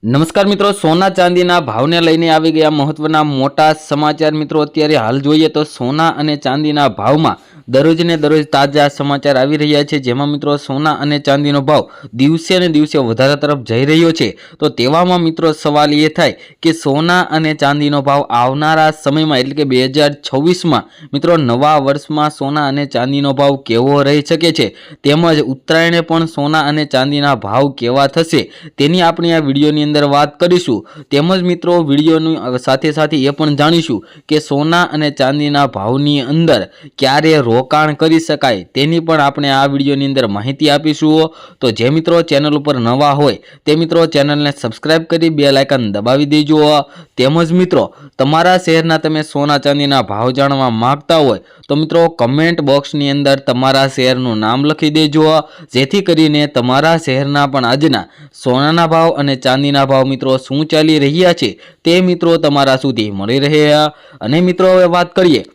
નમસ્કાર મિત્રો, સોના ચાંદીના ભાવને લઈને આવી ગયા મહત્વના મોટા સમાચાર। મિત્રો અત્યારે હાલ જોઈએ તો સોના અને ચાંદીના ભાવમાં દરરોજ ને દરરોજ તાજા સમાચાર આવી રહ્યા છે, જેમાં મિત્રો સોના અને ચાંદીનો ભાવ દિવસે ને દિવસે વધારા તરફ જઈ રહ્યો છે। તો તેવામાં મિત્રો સવાલ એ થાય કે સોના અને ચાંદીનો ભાવ આવનારા સમયમાં એટલે કે 2026માં મિત્રો નવા વર્ષમાં સોના અને ચાંદીનો ભાવ કેવો રહી શકે છે, તેમજ ઉત્તરાયણે પણ સોના અને ચાંદીના ભાવ કેવા થશે તેની આપણે આ વિડીયોની અંદર વાત કરીશું। તેમજ મિત્રો વિડીયોની સાથે સાથે એ પણ જાણીશું કે સોના અને ચાંદીના ભાવની અંદર ક્યારે રોકાણ કરી શકાય તેની પણ આપણે આ વિડીયોની અંદર માહિતી આપીશું। તો જે મિત્રો ચેનલ ઉપર નવા હોય તે મિત્રો ચેનલને સબસ્ક્રાઇબ કરી બેલ આઇકન દબાવી દેજો। તેમજ મિત્રો તમારા શહેરના તમે સોના ચાંદીના ભાવ જાણવા માંગતા હોય તો મિત્રો કમેન્ટ બોક્સની અંદર તમારા શહેરનું નામ લખી દેજો, જેથી કરીને તમારા શહેરના પણ આજના સોનાના ભાવ અને ચાંદીના ભાવ મિત્રો શું ચાલી રહ્યા છે તે મિત્રો તમારા સુધી મળી રહે। અને મિત્રો હવે વાત કરીએ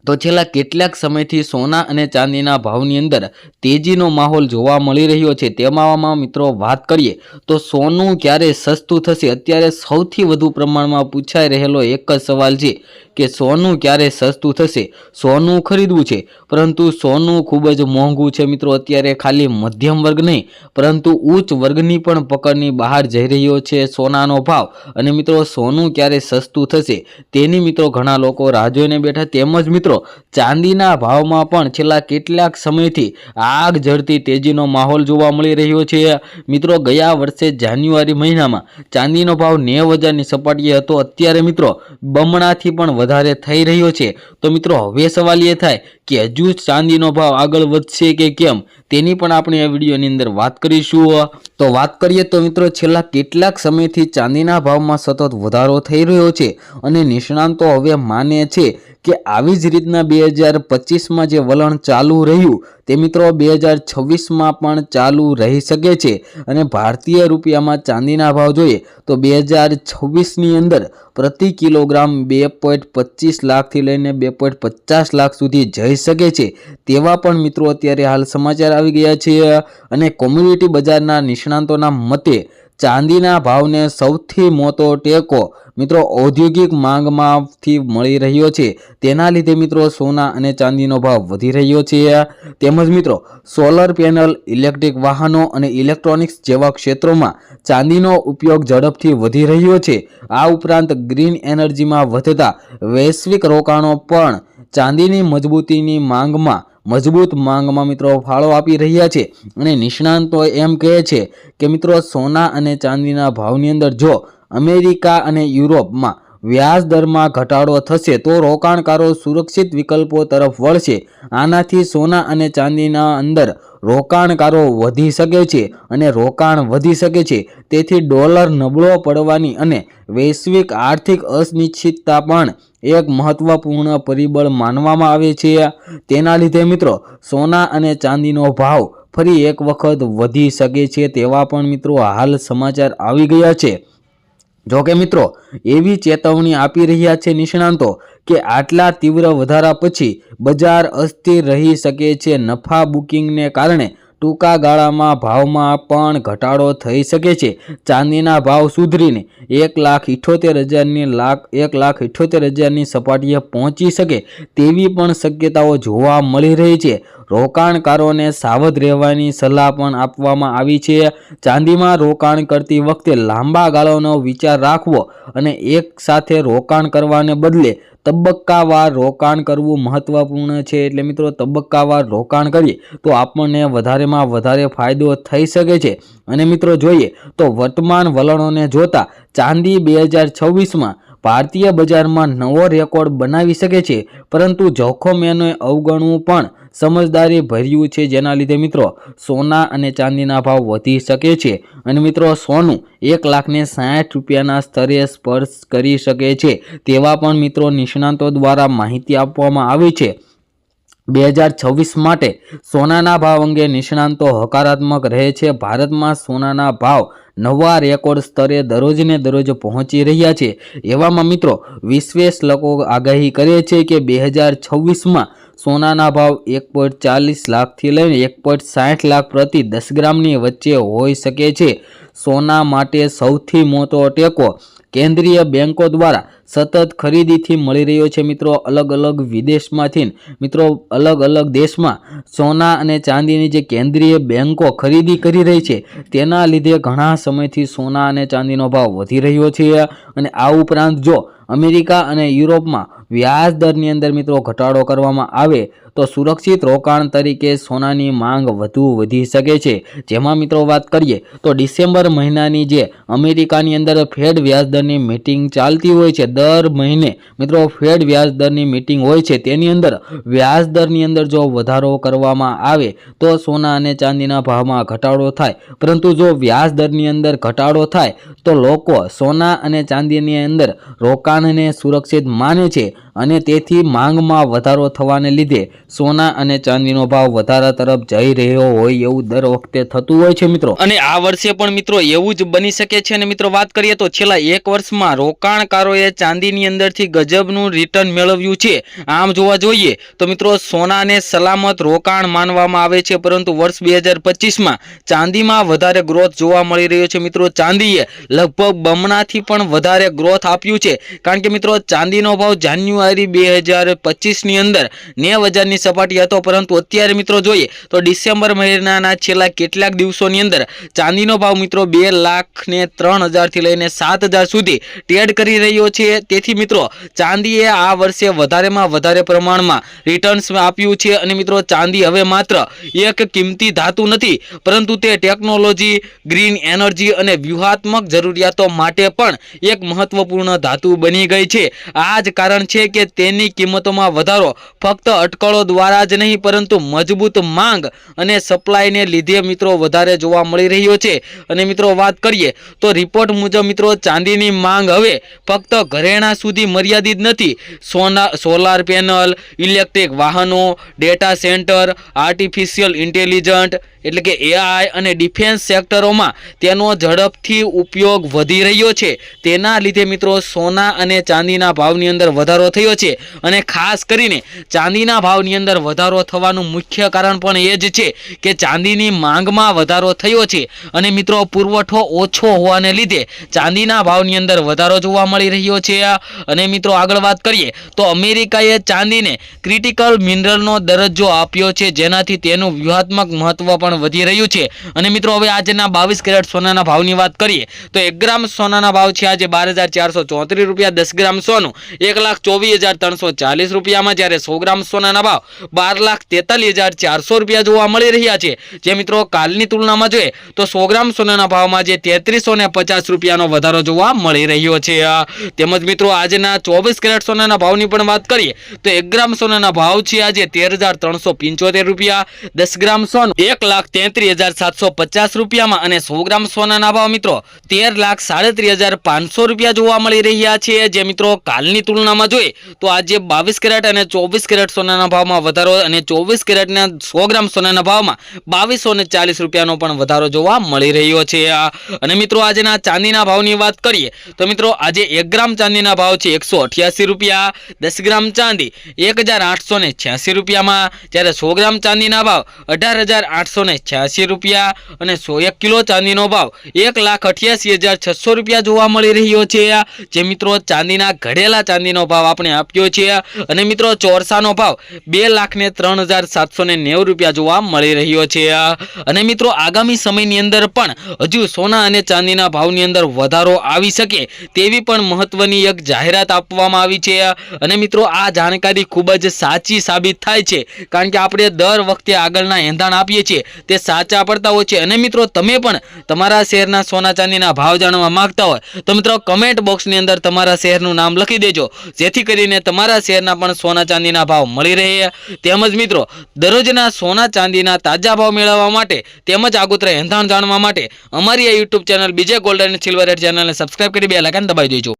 તો છેલ્લા કેટલાક સમયથી સોના અને ચાંદીના ભાવની અંદર તેજીનો માહોલ જોવા મળી રહ્યો છે। તેમાં મિત્રો વાત કરીએ તો સોનું ક્યારે સસ્તું થશે, અત્યારે સૌથી વધુ પ્રમાણમાં પૂછાઈ રહેલો એક જ સવાલ છે કે સોનું ક્યારે સસ્તું થશે। સોનું ખરીદવું છે, પરંતુ સોનું ખૂબ જ મોંઘું છે મિત્રો। અત્યારે ખાલી મધ્યમ વર્ગ નહીં પરંતુ ઉચ્ચ વર્ગની પણ પકડની બહાર જઈ રહ્યો છે સોનાનો ભાવ। અને મિત્રો સોનું ક્યારે સસ્તું થશે તેની મિત્રો ઘણા લોકો રાહ જોઈને બેઠા। તેમજ મિત્રો ચાંદીના ભાવમાં પણ છેલ્લા કેટલાક સમયથી આગ ઝરતી તેજીનો માહોલ જોવા મળી રહ્યો છે। મિત્રો ગયા વર્ષે જાન્યુઆરી મહિનામાં ચાંદીનો ભાવ 90,000ની સપાટીએ હતો, અત્યારે મિત્રો બમણાથી પણ વધારે થઈ રહ્યો છે। તો મિત્રો હવે સવાલ એ થાય કે હજુ ચાંદીનો ભાવ આગળ વધશે કે કેમ તેની પણ આપણે આ વિડીયોની અંદર વાત કરીશું। તો વાત કરીએ તો મિત્રો છેલ્લા કેટલાક સમયથી ચાંદીના ભાવમાં સતત વધારો થઈ રહ્યો છે અને નિષ્ણાંતો હવે માને છે કે આવી જ રીતના 2025માં જે વલણ ચાલુ રહ્યું તે મિત્રો 2026માં પણ ચાલુ રહી શકે છે। અને ભારતીય રૂપિયામાં ચાંદીના ભાવ જોઈએ તો 2026ની અંદર પ્રતિ કિલોગ્રામ 2.25 લાખથી લઈને 2.50 લાખ સુધી જઈ શકે છે તેવા પણ મિત્રો અત્યારે હાલ સમાચાર આવી ગયા છે। અને કોમ્યુનિટી બજારના નિષ્ણાંતોના મતે ચાંદીના ભાવને સૌથી મોટો ટેકો મિત્રો ઔદ્યોગિક માંગમાંથી મળી રહ્યો છે, તેના લીધે મિત્રો સોના અને ચાંદીનો ભાવ વધી રહ્યો છે। તેમજ મિત્રો સોલર પેનલ, ઇલેક્ટ્રિક વાહનો અને ઇલેક્ટ્રોનિક્સ જેવા ક્ષેત્રોમાં ચાંદીનો ઉપયોગ ઝડપથી વધી રહ્યો છે। આ ઉપરાંત ગ્રીન એનર્જીમાં વધતા વૈશ્વિક રોકાણો પણ ચાંદીની મજબૂત માંગમાં મિત્રો ફાળો આપી રહ્યા છે। અને નિષ્ણાંતો એમ કહે છે કે મિત્રો સોના અને ચાંદીના ભાવની અંદર જો અમેરિકા અને યુરોપમાં વ્યાજ દરમાં ઘટાડો થશે તો રોકાણકારો સુરક્ષિત વિકલ્પો તરફ વળશે। આનાથી સોના અને ચાંદીના અંદર રોકાણકારો વધી શકે છે અને રોકાણ વધી શકે છે, તેથી ડોલર નબળો પડવાની અને વૈશ્વિક આર્થિક અનિશ્ચિતતા પણ એક મહત્વપૂર્ણ પરિબળ માનવામાં આવે છે। તેના લીધે મિત્રો સોના અને ચાંદીનો ભાવ ફરી એક વખત વધી શકે છે તેવા પણ મિત્રો હાલ સમાચાર આવી ગયા છે। જોકે મિત્રો એવી ચેતવણી આપી રહ્યા છે નિષ્ણાંતો કે આટલા તીવ્ર વધારા પછી બજાર અસ્થિર રહી શકે છે। નફા બુકિંગને કારણે ટૂંકા ગાળામાં ભાવમાં પણ ઘટાડો થઈ શકે છે। ચાંદીના ભાવ સુધરીને 1,78,000ની સપાટીએ પહોંચી શકે તેવી પણ શક્યતાઓ જોવા મળી રહી છે। રોકાણકારોને સાવધ રહેવાની સલાહ પણ આપવામાં આવી છે। ચાંદીમાં રોકાણ કરતી વખતે લાંબા ગાળાનો વિચાર રાખવો અને એક સાથે રોકાણ કરવાને બદલે તબક્કાવાર રોકાણ કરવું મહત્વપૂર્ણ છે। એટલે મિત્રો તબક્કાવાર રોકાણ કરીએ તો આપણને વધારેમાં વધારે ફાયદો થઈ શકે છે। અને મિત્રો જોઈએ તો વર્તમાન વલણોને જોતા ચાંદી 2026માં ભારતીય બજારમાં નવો રેકોર્ડ બનાવી શકે છે, પરંતુ જોખમ એને અવગણવું પણ સમજદારી ભર્યું છે, જેના લીધે મિત્રો સોના અને ચાંદીના ભાવ વધી શકે છે। અને મિત્રો સોનું 1,60,000 રૂપિયાના સ્તરે સ્પર્શ કરી શકે છે તેવા પણ મિત્રો નિષ્ણાંતો દ્વારા માહિતી આપવામાં આવી છે। 2026 માટે સોનાના ભાવ અંગે નિષ્ણાંતો હકારાત્મક રહે છે। ભારતમાં સોનાના ભાવ નવા રેકોર્ડ સ્તરે દરરોજને દરરોજ પહોંચી રહ્યા છે। એવામાં મિત્રો વિશ્લેષકો આગાહી કરે છે કે 2026માં સોનાના ભાવ 1.40 લાખથી લઈને 1.60 લાખ પ્રતિ 10 ગ્રામની વચ્ચે હોઈ શકે છે। સોના માટે સૌથી મોટો ટેકો કેન્દ્રીય બેંકો દ્વારા સતત ખરીદીથી મળી રહ્યો છે। મિત્રો અલગ અલગ વિદેશમાંથી મિત્રો અલગ અલગ દેશમાં સોના અને ચાંદીની જે કેન્દ્રીય બેંકો ખરીદી કરી રહી છે તેના લીધે ઘણા સમયથી સોના અને ચાંદીનો ભાવ વધી રહ્યો છે। અને આ ઉપરાંત જો અમેરિકા અને યુરોપમાં વ્યાજ દરની અંદર મિત્રો ઘટાડો કરવામાં આવે તો સુરક્ષિત રોકાણ તરીકે સોનાની માંગ વધુ વધી શકે છે। જેમાં મિત્રો વાત કરીએ તો ડિસેમ્બર મહિનાની જે અમેરિકાની અંદર ફેડ વ્યાજદરની મીટિંગ ચાલતી હોય છે, દર મહિને મિત્રો ફેડ વ્યાજદરની મીટિંગ હોય છે, તેની અંદર વ્યાજદરની અંદર જો વધારો કરવામાં આવે તો સોના અને ચાંદીના ભાવમાં ઘટાડો થાય, પરંતુ જો વ્યાજદરની અંદર ઘટાડો થાય તો લોકો સોના અને ચાંદીની અંદર રોકાણને સુરક્ષિત માને છે અને તેથી માંગમાં વધારો થવાને લીધે સોના અને ચાંદીનો ભાવ વધારા તરફ જઈ રહ્યો હોય એવું દર વખતે થતું હોય છે મિત્રો। અને આ વર્ષે પણ મિત્રો એવું જ બની શકે છે। અને મિત્રો વાત કરીએ તો છેલ્લા એક વર્ષમાં રોકાણકારોએ ચાંદીની અંદરથી ગજબનું રિટર્ન મેળવ્યું છે। આમ જોવા જોઈએ તો મિત્રો સોનાને સલામત રોકાણ માનવામાં આવે છે, પરંતુ વર્ષ 2025માં ચાંદીમાં વધારે ગ્રોથ જોવા મળી રહ્યો છે। મિત્રો ચાંદીએ લગભગ બમણાથી પણ વધારે ગ્રોથ આપ્યું છે, કારણ કે મિત્રો ચાંદીનો ભાવ જાન્યુઆરી 2025ની અંદર 90,000ની સપાટી હતો, પરંતુ અત્યારે મિત્રો જોઈએ તો ડિસેમ્બર મહિનાના છેલ્લા કેટલાક દિવસોની અંદર ચાંદીનો ભાવ મિત્રો 2,03,000 થી લઈને 7,000 સુધી ટ્રેડ કરી રહ્યો છે। તેથી મિત્રો ચાંદીએ આ વર્ષે વધારેમાં વધારે પ્રમાણમાં રિટર્ન્સ આપ્યું છે। અને મિત્રો ચાંદી હવે માત્ર એક કિંમતી ધાતુ નથી, પરંતુ તે ટેકનોલોજી, ગ્રીન એનર્જી અને વ્યૂહાત્મક જરૂરિયાતો માટે પણ એક મહત્વપૂર્ણ ધાતુ બની ગઈ છે। આ જ કારણ છે કે તેની કિંમતોમાં વધારો ફક્ત અટકળો દ્વારા જ નહીં, પરંતુ મજબૂત માંગ અને સપ્લાયને લીધે મિત્રો વધારે જોવા મળી રહ્યો છે। અને મિત્રો વાત કરીએ તો રિપોર્ટ મુજબ મિત્રો ચાંદીની માંગ હવે ફક્ત ઘરેણા સુધી મર્યાદિત નથી। સોલાર પેનલ, ઇલેક્ટ્રિક વાહનો, ડેટા સેન્ટર, આર્ટિફિશિયલ ઇન્ટેલિજન્ટ એટલે કે AI અને ડિફેન્સ સેક્ટરોમાં તેનો ઝડપથી ઉપયોગ વધી રહ્યો છે। તેના લીધે મિત્રો સોના અને ચાંદીના ભાવની અંદર વધારો થયો છે। અને ખાસ કરીને ચાંદીના ભાવની અંદર વધારો થવાનું મુખ્ય કારણ પણ એ જ છે કે ચાંદીની માંગમાં વધારો થયો છે અને મિત્રો પુરવઠો ઓછો હોવાને લીધે ચાંદીના ભાવની અંદર વધારો જોવા મળી રહ્યો છે। અને મિત્રો આગળ વાત કરીએ તો અમેરિકાએ ચાંદીને ક્રિટિકલ મિનરલનો દરજ્જો આપ્યો છે, જેનાથી તેનું વ્યૂહાત્મક મહત્વ પણ વધી રહ્યું છે। અને મિત્રો હવે આજના 22 કેરેટ સોનાના ભાવની વાત કરીએ તો 1 ગ્રામ સોનાના ભાવ છે આજે 12,434 રૂપિયા, 10 ગ્રામ સોનું 1,24,340 રૂપિયામાં, જ્યારે 100 ગ્રામ સોનાના ભાવ 12,43,400 રૂપિયા જોવા મળી રહ્યા છે। જે મિત્રો કાલની તુલનામાં જોઈએ તો 100 ગ્રામ સોનાના ભાવમાં જે 3,350 રૂપિયાનો વધારો જોવા મળી રહ્યો છે। તેમજ મિત્રો આજના 24 કેરેટ સોનાના ભાવની પણ વાત કરીએ તો 1 ગ્રામ સોનાના ભાવ છે આજે 13,375 રૂપિયા, 10 ગ્રામ સોનું 1,33,750 રૂપિયામાં અને 100 ગ્રામ સોનાના ભાવ મિત્રો 13,37,500 રૂપિયા જોવા મળી રહ્યા છે। જે મિત્રો કાલની તુલનામાં જોઈએ તો આજે 22 કેરેટ અને 24 કેરેટ સોનાના ભાવમાં વધારો અને 24 કેરેટના 100 ગ્રામ સોનાના ભાવમાં 2,240 રૂપિયાનો પણ વધારો જોવા મળી રહ્યો છે। અને મિત્રો આજના ચાંદીના ભાવની વાત કરીએ તો મિત્રો આજે 1 ગ્રામ ચાંદીના ભાવ છે 188 રૂપિયા, 10 ગ્રામ ચાંદી 1,886 રૂપિયામાં, જ્યારે 100 ગ્રામ ચાંદીના ભાવ 18,886 રૂપિયા અને 1 કિલો ચાંદીનો ભાવ 1,88,600 રૂપિયા જોવા મળી રહ્યો છે। જે મિત્રો ચાંદીના ઘડેલા ચાંદીનો ભાવ આપણે આપ્યો છે અને મિત્રો ચોરસાનો ભાવ 2,03,790 રૂપિયા જોવા મળી રહ્યો છે। અને મિત્રો આગામી સમયની અંદર પણ હજુ સોના અને ચાંદીના ભાવની અંદર વધારો આવી શકે તેવી પણ મહત્વની એક જાહેરાત આપવામાં આવી છે। અને મિત્રો આ જાણકારી ખૂબ જ સાચી સાબિત થાય છે, કારણ કે આપણે દર વખતે આગળના એંધાણ આપીએ છીએ તે સાચા પડતા હોય છે। અને મિત્રો તમે પણ તમારા શહેરના સોના ચાંદીના ભાવ જાણવા માંગતા હોય તો મિત્રો કમેન્ટ બોક્સની અંદર તમારા શહેરનું નામ લખી દેજો, જેથી કરીને તમારા શહેરના પણ સોના ચાંદીના ભાવ મળી રહે। તેમજ મિત્રો દરરોજના સોના ચાંદીના તાજા ભાવ મેળવવા માટે તેમજ આગોતરા એંધાણ જાણવા માટે અમારી આ યુટ્યુબ ચેનલ બીજે ગોલ્ડ એન્ડ સિલ્વર રેટ ચેનલને સબસ્ક્રાઇબ કરી બેલ આઇકન દબાવી દેજો।